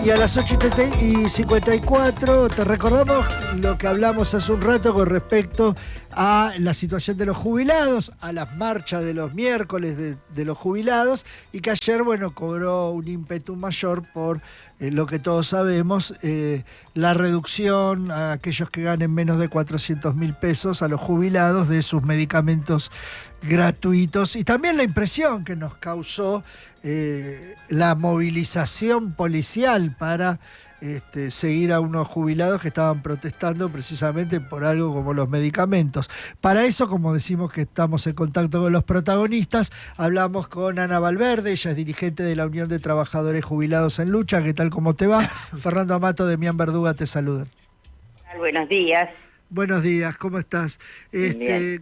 Y a las 8:54 te recordamos lo que hablamos hace un rato con respecto a la situación de los jubilados, a las marchas de los miércoles de los jubilados, y que ayer, bueno, cobró un ímpetu mayor por lo que todos sabemos, la reducción a aquellos que ganen menos de 400.000 pesos, a los jubilados, de sus medicamentos gratuitos, y también la impresión que nos causó la movilización policial para seguir a unos jubilados que estaban protestando precisamente por algo como los medicamentos. Para eso, como decimos que estamos en contacto con los protagonistas, hablamos con Ana Valverde, ella es dirigente de la Unión de Trabajadores Jubilados en Lucha. ¿Qué tal, cómo te va? Fernando Amato de Mian Verduga te saluda. Buenos días. Buenos días, ¿cómo estás?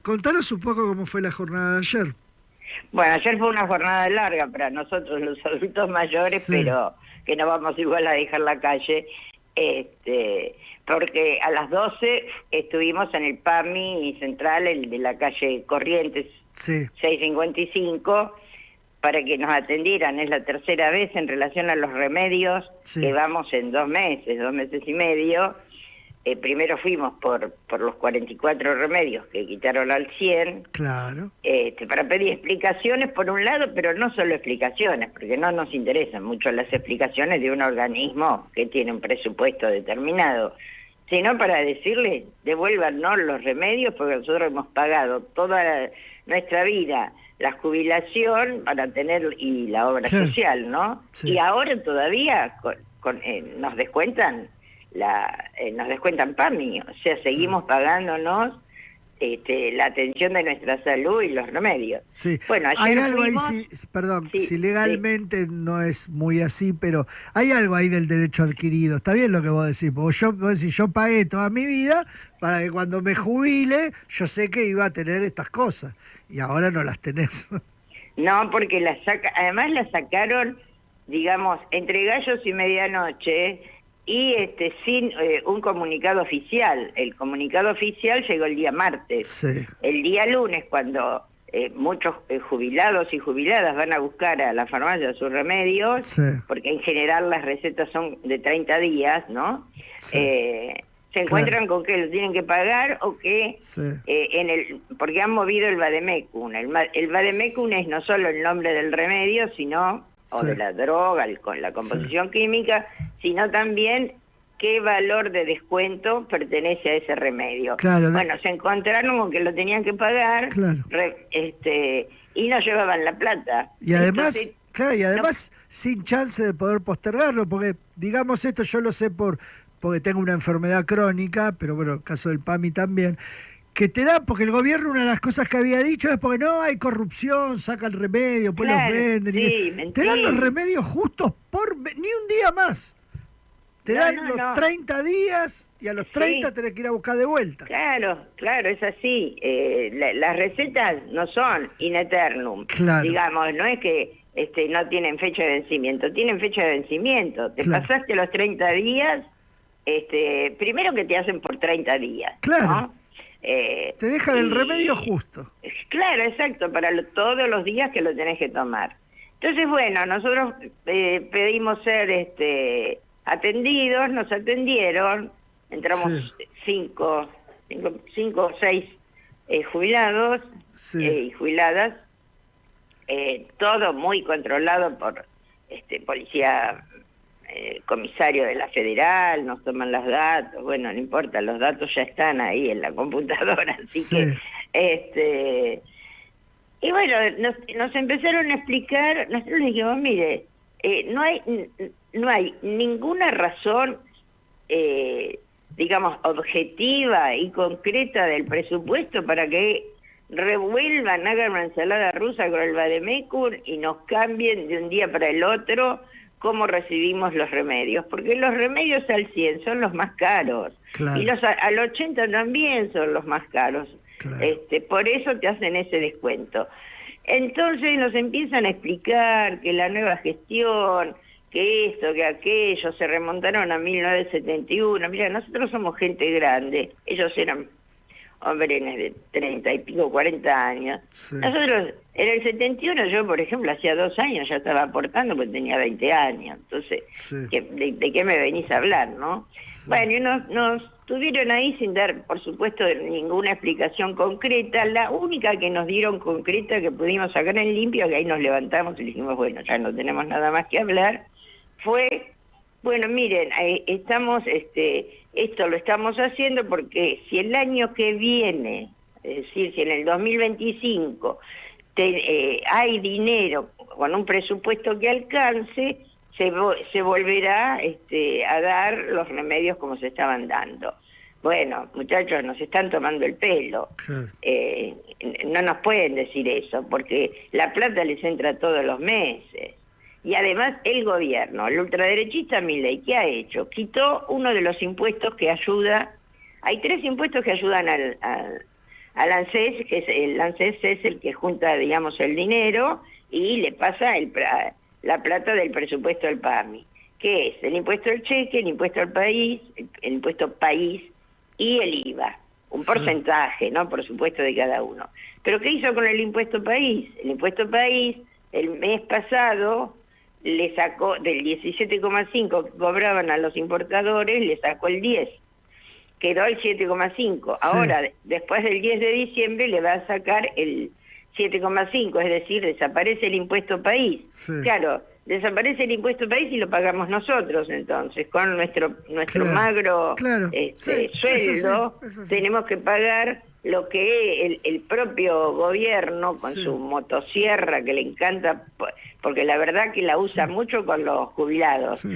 Contanos un poco cómo fue la jornada de ayer. Bueno, ayer fue una jornada larga para nosotros los adultos mayores, sí, pero que no vamos igual a dejar la calle, porque a las 12 estuvimos en el PAMI central, el de la calle Corrientes, sí, 655, para que nos atendieran. Es la tercera vez en relación a los remedios, sí, que vamos en 2 meses y medio. Primero fuimos por los 44 remedios que quitaron al 100. Claro. Para pedir explicaciones por un lado, pero no solo explicaciones, porque no nos interesan mucho las explicaciones de un organismo que tiene un presupuesto determinado, sino para decirles, devuélvanos los remedios, porque nosotros hemos pagado toda nuestra vida la jubilación para tener, y la obra, sí, social, ¿no? Sí. Y ahora todavía nos descuentan nos descuentan PAMI, o sea, seguimos, sí, pagándonos la atención de nuestra salud y los remedios. Sí. Bueno, ayer hay algo fuimos, ahí, perdón, sí, si legalmente, sí, no es muy así, pero hay algo ahí del derecho adquirido. Está bien lo que vos decís, porque yo pagué toda mi vida para que cuando me jubile yo sé que iba a tener estas cosas, y ahora no las tenés. No, porque además las sacaron, digamos, entre gallos y medianoche, y sin un comunicado oficial. El comunicado oficial llegó el día martes. Sí. El día lunes, cuando muchos jubilados y jubiladas van a buscar a la farmacia sus remedios, sí, porque en general las recetas son de 30 días, ¿no? Sí. Se encuentran, claro, con que lo tienen que pagar, o que, sí, porque han movido el Vademecum. El Vademecum es no solo el nombre del remedio, sino, o, sí, de la droga, con la composición, sí, química, sino también qué valor de descuento pertenece a ese remedio. Claro, bueno, se encontraron con que lo tenían que pagar, claro, y no llevaban la plata. Y además, entonces, claro, y además no, sin chance de poder postergarlo, porque digamos esto yo lo sé porque tengo una enfermedad crónica, pero bueno, el caso del PAMI también, que te da, porque el gobierno, una de las cosas que había dicho es porque no hay corrupción, saca el remedio, pues, claro, los venden. Sí, te dan los remedios justos ni un día más. Te dan los 30 días y a los 30, sí, tenés que ir a buscar de vuelta. Claro, es así. Las recetas no son in eternum. Claro. Digamos, no es que no tienen fecha de vencimiento, tienen fecha de vencimiento. Te, claro, pasaste los 30 días, primero que te hacen por 30 días. Claro. ¿No? Te dejan el remedio justo. Claro, exacto, para todos los días que lo tenés que tomar. Entonces, bueno, nosotros pedimos ser atendidos, nos atendieron, entramos, sí, 5 o 6 jubilados, sí, y jubiladas, todo muy controlado por policía, comisario de la Federal, nos toman los datos, bueno, no importa, los datos ya están ahí en la computadora, así, sí, que, y bueno, nos empezaron a explicar. Nosotros dijimos, mire, no hay ninguna razón, digamos, objetiva y concreta del presupuesto para que revuelvan, hagan una ensalada rusa con el Vademecum y nos cambien de un día para el otro cómo recibimos los remedios, porque los remedios al 100 son los más caros, claro, y los al 80 también son los más caros, claro, por eso te hacen ese descuento. Entonces nos empiezan a explicar que la nueva gestión, que esto, que aquello, se remontaron a 1971. Mira, nosotros somos gente grande, ellos eran hombres de 30 y pico, 40 años. Sí. Nosotros, en el 71, yo, por ejemplo, hacía 2 años ya estaba aportando porque tenía 20 años. Entonces, sí. ¿De qué me venís a hablar, no? Sí. Bueno, y nos tuvieron ahí sin dar, por supuesto, ninguna explicación concreta. La única que nos dieron concreta que pudimos sacar en limpio, que ahí nos levantamos y dijimos, bueno, ya no tenemos nada más que hablar, fue, bueno, miren, estamos, esto lo estamos haciendo porque si el año que viene, es decir, si en el 2025 hay dinero con un presupuesto que alcance, se volverá a dar los remedios como se estaban dando. Bueno, muchachos, nos están tomando el pelo. Claro. No nos pueden decir eso, porque la plata les entra todos los meses. Y además el gobierno, el ultraderechista Milei, ¿qué ha hecho? Quitó uno de los impuestos que ayuda. Hay 3 impuestos que ayudan al ANSES, que el ANSES es el que junta, digamos, el dinero y le pasa la plata del presupuesto al PAMI, que es el impuesto al cheque, el impuesto al país, el impuesto país y el IVA. Un porcentaje, ¿no? Por supuesto, de cada uno. Pero ¿qué hizo con el impuesto país? El impuesto país, el mes pasado, le sacó del 17,5 que cobraban a los importadores, le sacó el 10. Quedó el 7,5. Ahora, después del 10 de diciembre, le va a sacar el 7,5, es decir, desaparece el impuesto país. Sí. Claro, desaparece el impuesto país y lo pagamos nosotros, entonces, con nuestro magro sueldo, eso sí. Tenemos que pagar lo que el propio gobierno, con su motosierra, que le encanta, porque la verdad que la usa mucho con los jubilados. Sí.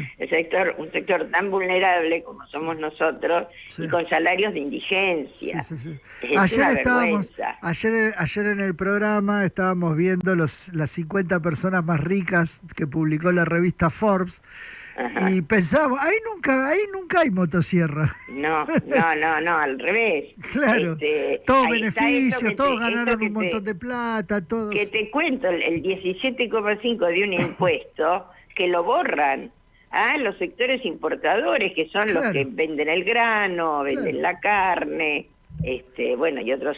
Un sector tan vulnerable como somos nosotros, y con salarios de indigencia. Ayer en el programa estábamos viendo las 50 personas más ricas que publicó la revista Forbes. Ajá. Y pensábamos, ahí nunca hay motosierra. No, al revés. Claro, todos beneficios, todos ganaron un montón de plata, todos. Que te cuento, el 17,5 de un impuesto que lo borran a los sectores importadores, que son los que venden el grano, venden la carne, bueno, y otros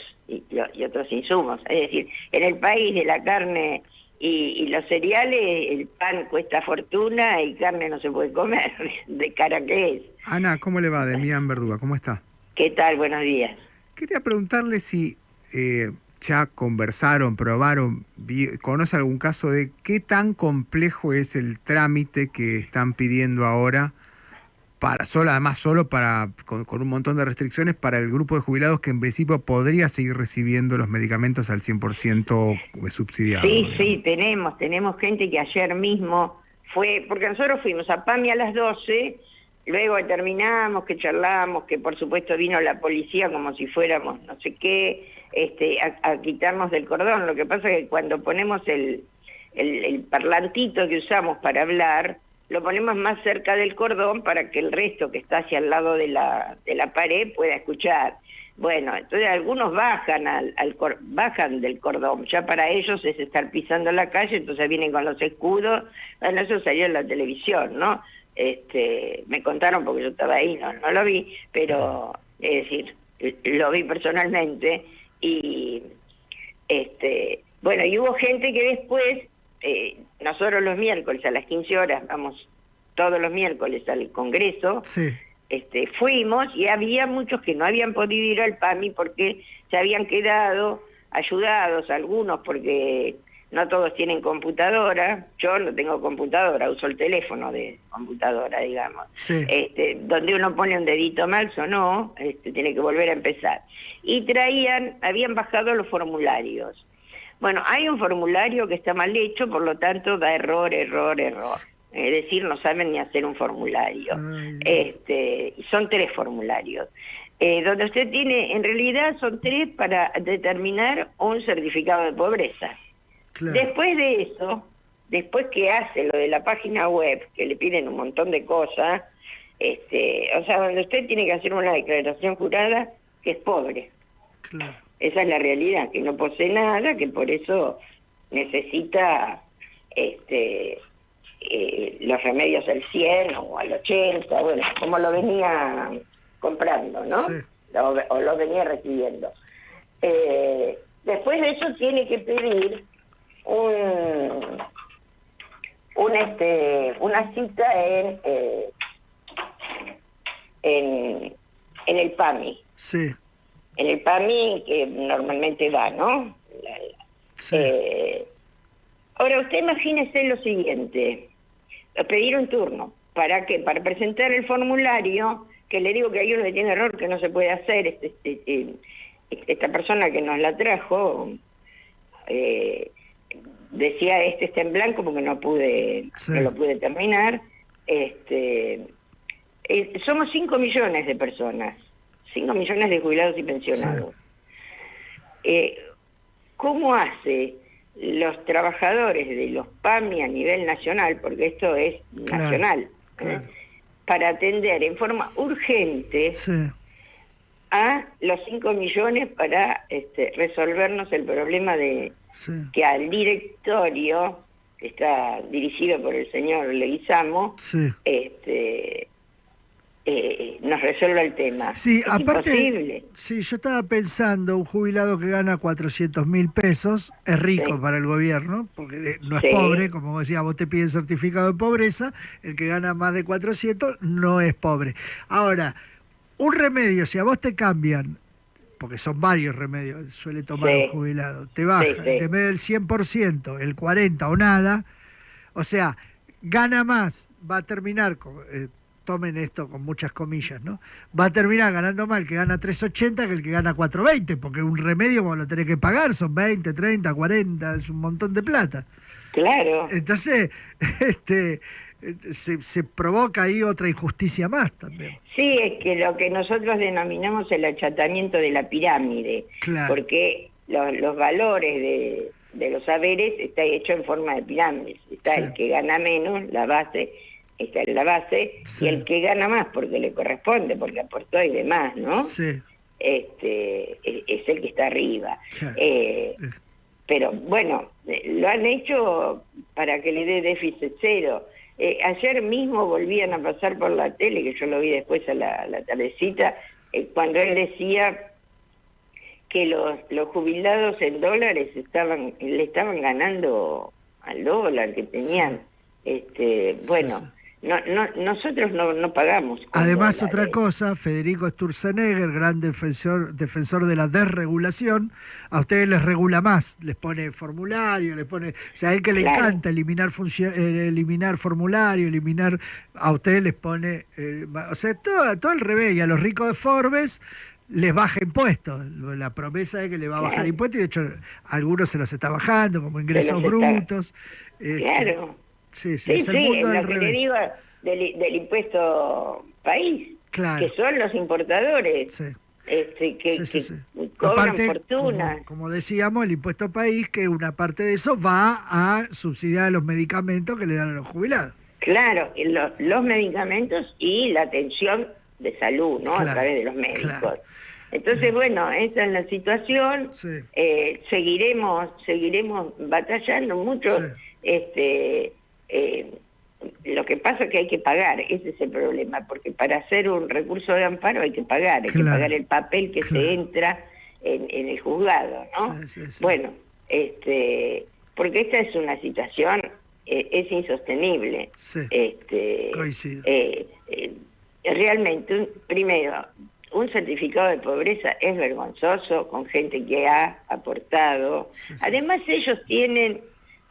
insumos. Es decir, en el país de la carne y los cereales, el pan cuesta fortuna y carne no se puede comer, de cara que es. Ana, ¿cómo le va? Demián Verdúa, ¿cómo está? ¿Qué tal? Buenos días. Quería preguntarle si ya conversaron, probaron, conoce algún caso de qué tan complejo es el trámite que están pidiendo ahora, con un montón de restricciones para el grupo de jubilados que en principio podría seguir recibiendo los medicamentos al 100% subsidiados. Sí, tenemos gente que ayer mismo fue, porque nosotros fuimos a PAMI a las 12, luego terminamos, que charlamos, que por supuesto vino la policía como si fuéramos no sé qué, a quitarnos del cordón. Lo que pasa es que cuando ponemos el parlantito que usamos para hablar, lo ponemos más cerca del cordón para que el resto que está hacia el lado de la pared pueda escuchar. Bueno, entonces algunos bajan bajan del cordón, ya para ellos es estar pisando la calle, entonces vienen con los escudos. Bueno, eso salió en la televisión, ¿no? Me contaron porque yo estaba ahí, no lo vi, pero es decir, lo vi personalmente y bueno, y hubo gente que después, nosotros los miércoles a las 15 horas vamos todos los miércoles al Congreso, fuimos y había muchos que no habían podido ir al PAMI porque se habían quedado ayudados, algunos porque no todos tienen computadora. Yo no tengo computadora, uso el teléfono de computadora, digamos. Sí. Donde uno pone un dedito mal o no, tiene que volver a empezar. Y habían bajado los formularios. Bueno, hay un formulario que está mal hecho, por lo tanto da error. Es decir, no saben ni hacer un formulario. Son 3 formularios. Donde usted tiene, en realidad son 3 para determinar un certificado de pobreza. Claro. Después de eso, después que hace lo de la página web, que le piden un montón de cosas, donde usted tiene que hacer una declaración jurada que es pobre. Claro. Esa es la realidad, que no posee nada, que por eso necesita los remedios al 100 o al 80, bueno, como lo venía comprando, ¿no? Sí. o lo venía recibiendo. Después de eso tiene que pedir una cita en el PAMI. Sí. En el PAMI que normalmente va, ¿no? Sí. Ahora, usted imagínese lo siguiente. Pedir un turno. ¿Para qué? Para presentar el formulario, que le digo que hay uno que tiene error que no se puede hacer. Esta persona que nos la trajo decía está en blanco porque no lo pude terminar. Somos 5 millones de personas, 5 millones de jubilados y pensionados. Sí. ¿Cómo hace los trabajadores de los PAMI a nivel nacional, porque esto es nacional, claro, para atender en forma urgente a los 5 millones para resolvernos el problema de que al directorio, que está dirigido por el señor Leguizamo, nos resuelva el tema? Sí, es aparte, imposible. Sí, yo estaba pensando, un jubilado que gana 400.000 pesos es rico para el gobierno, porque no es pobre, como decía, vos te piden certificado de pobreza, el que gana más de 400 no es pobre. Ahora, un remedio, si a vos te cambian, porque son varios remedios, suele tomar un jubilado, te baja, en vez del 100%, el 40% o nada, o sea, gana más, va a terminar con... tomen esto con muchas comillas, ¿no? Va a terminar ganando más el que gana 3.80 que el que gana 4.20, porque un remedio como lo tenés que pagar, son 20, 30, 40, es un montón de plata. Claro. Entonces, se provoca ahí otra injusticia más también. Sí, es que lo que nosotros denominamos el achatamiento de la pirámide, porque los valores de los saberes está hecho en forma de pirámides. Está el que gana menos, la base... está en la base, y el que gana más porque le corresponde, porque aportó y demás, ¿no? Sí. Es el que está arriba. Claro. Pero bueno, lo han hecho para que le dé déficit cero. Ayer mismo volvían a pasar por la tele, que yo lo vi después a la tardecita, cuando él decía que los jubilados en dólares le estaban ganando al dólar que tenían. Bueno... nosotros no pagamos. Además, otra cosa, Federico Sturzenegger, gran defensor de la desregulación, a ustedes les regula más, les pone formulario, les pone... O sea, a él que le encanta eliminar formulario, a ustedes les pone... o sea, todo al revés, y a los ricos de Forbes les baja impuestos. La promesa es que le va a bajar impuestos, y de hecho algunos se los está bajando, como ingresos brutos. Claro. Sí, es el mundo lo que le digo del impuesto país, que son los importadores, que cobran aparte, fortuna. Como decíamos, el impuesto país, que una parte de eso va a subsidiar los medicamentos que le dan a los jubilados. Claro, los medicamentos y la atención de salud, ¿no? A través de los médicos. Claro. Entonces, bueno, esa es la situación. Seguiremos batallando mucho. Lo que pasa es que hay que pagar, ese es el problema, porque para hacer un recurso de amparo hay que pagar, que pagar el papel que se entra en el juzgado, ¿no? Bueno, porque esta es una situación, es insostenible. Coincido. Realmente, primero, un certificado de pobreza es vergonzoso con gente que ha aportado. Además, ellos tienen...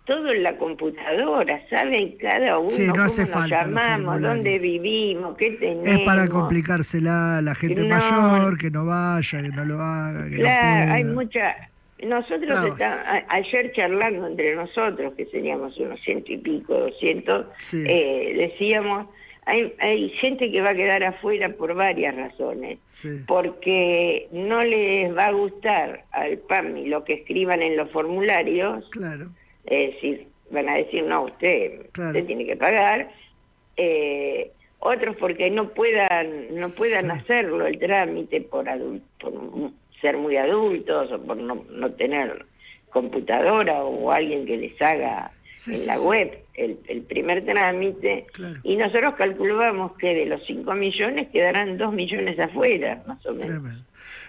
todo en la computadora, saben cada uno no hace cómo nos llamamos, dónde vivimos, qué tenemos. Es para complicársela a la gente mayor, que no vaya, que no lo haga, que no pueda. Hay mucha... Nosotros ayer charlando entre nosotros, que seríamos unos 100 y pico, 200, decíamos, hay gente que va a quedar afuera por varias razones. Porque no les va a gustar al PAMI lo que escriban en los formularios. Claro. Es decir, van a decir, no, usted tiene que pagar. Otros porque no puedan hacerlo el trámite por ser muy adultos, o por no tener computadora o alguien que les haga en la web el primer trámite. Y nosotros calculábamos que de los 5 millones quedarán 2 millones afuera, más o menos.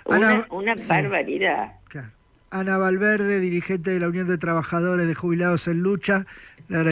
Una barbaridad. Claro. Ana Valverde, dirigente de la Unión de Trabajadores de Jubilados en Lucha.